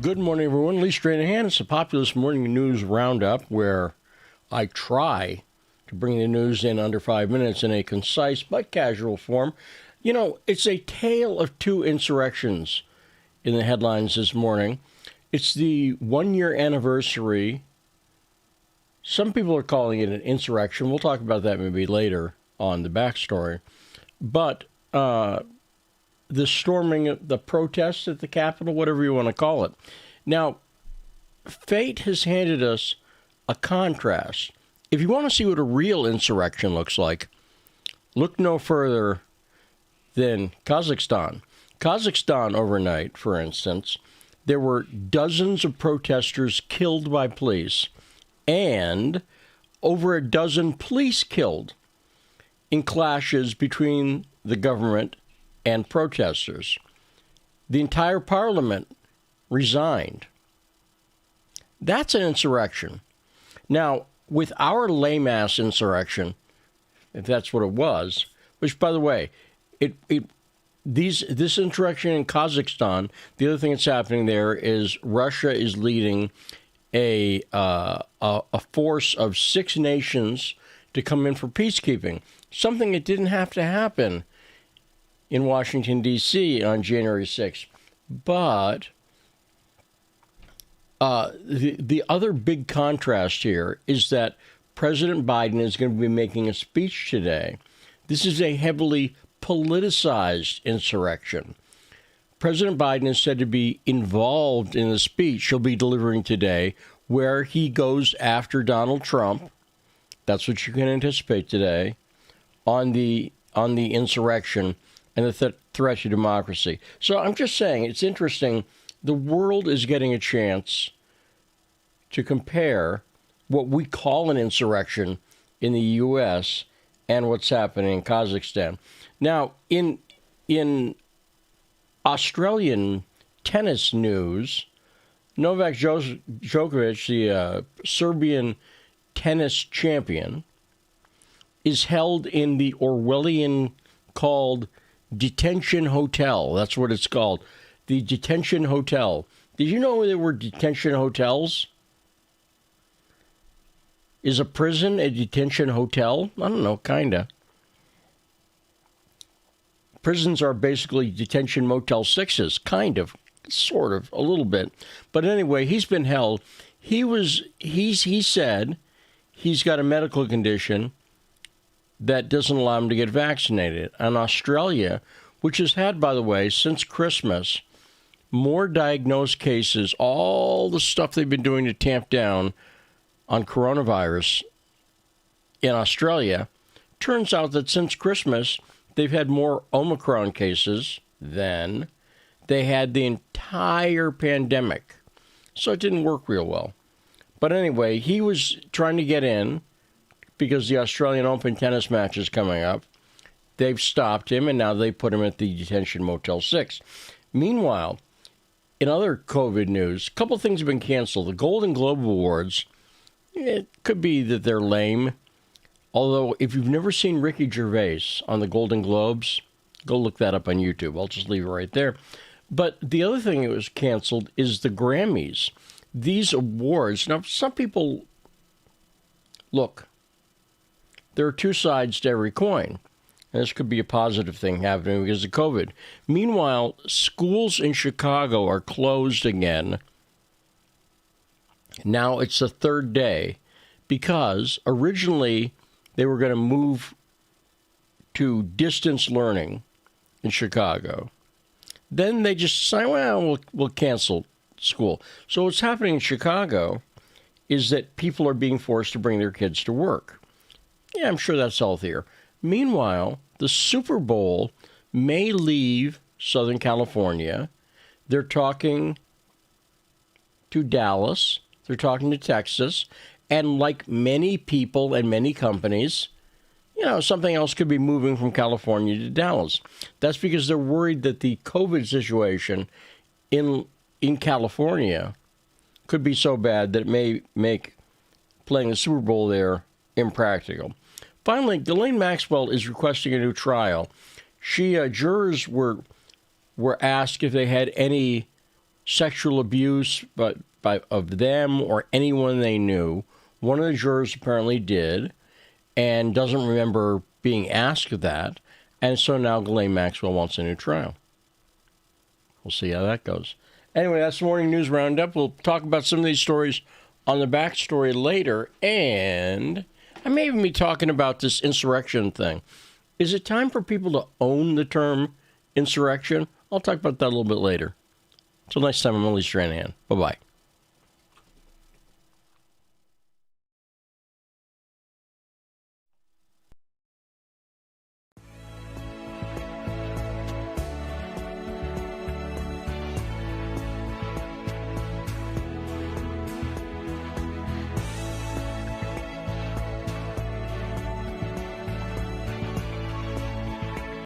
Good morning, everyone. Lee Stranahan. It's the Populist Morning News Roundup, where I try to bring the news in under 5 minutes in a concise but casual form. You know, it's a tale of two insurrections in the headlines this morning. It's the one-year anniversary. Some people are calling it an insurrection. We'll talk about that maybe later on the backstory. But the storming, the protests at the Capitol, whatever you want to call it. Now, fate has handed us a contrast. If you want to see what a real insurrection looks like, look no further than Kazakhstan. Kazakhstan overnight, for instance, there were dozens of protesters killed by police and over a dozen police killed in clashes between the government and protesters. The entire parliament resigned. That's an insurrection. Now, with our lame-ass insurrection, if that's what it was, which, by the way, this insurrection in Kazakhstan, the other thing that's happening there is Russia is leading a force of 6 nations to come in for peacekeeping, something that didn't have to happen in Washington, D.C. on January 6th. But the other big contrast here is that President Biden is going to be making a speech today. This is a heavily politicized insurrection. President Biden is said to be involved in the speech he'll be delivering today, where he goes after Donald Trump. That's what you can anticipate today on the insurrection and the threat to democracy. So I'm just saying, it's interesting. The world is getting a chance to compare what we call an insurrection in the U.S. and what's happening in Kazakhstan. Now, in Australian tennis news, Novak Djokovic, the Serbian tennis champion, is held in the Orwellian called Detention Hotel. That's what it's called. The Detention Hotel. Did you know there were detention hotels? Is a prison a detention hotel? I don't know, kinda. Prisons are basically detention Motel 6s, kind of, sort of, a little bit. But anyway, he's been held. He said he's got a medical condition that doesn't allow him to get vaccinated. And Australia, which has had, by the way, since Christmas, more diagnosed cases, all the stuff they've been doing to tamp down on coronavirus in Australia, turns out that since Christmas, they've had more Omicron cases than they had the entire pandemic. So it didn't work real well. But anyway, he was trying to get in because the Australian Open tennis match is coming up. They've stopped him, and now they put him at the detention Motel 6. Meanwhile, in other COVID news, a couple things have been canceled. The Golden Globe Awards, it could be that they're lame. Although, if you've never seen Ricky Gervais on the Golden Globes, go look that up on YouTube. I'll just leave it right there. But the other thing that was canceled is the Grammys. These awards, now some people, look, there are two sides to every coin. And this could be a positive thing happening because of COVID. Meanwhile, schools in Chicago are closed again. Now it's the third day because originally they were going to move to distance learning in Chicago. Then they just decided, well, we'll cancel school. So what's happening in Chicago is that people are being forced to bring their kids to work. Yeah, I'm sure that's healthier. Meanwhile, the Super Bowl may leave Southern California. They're talking to Dallas. They're talking to Texas. And like many people and many companies, you know, something else could be moving from California to Dallas. That's because they're worried that the COVID situation in California could be so bad that it may make playing the Super Bowl there impractical. Finally, Ghislaine Maxwell is requesting a new trial. Jurors were asked if they had any sexual abuse of them or anyone they knew. One of the jurors apparently did and doesn't remember being asked that. And so now Ghislaine Maxwell wants a new trial. We'll see how that goes. Anyway, that's the Morning News Roundup. We'll talk about some of these stories on the backstory later. And I may even be talking about this insurrection thing. Is it time for people to own the term insurrection? I'll talk about that a little bit later. Until next time, I'm Ellie Stranahan. Bye-bye.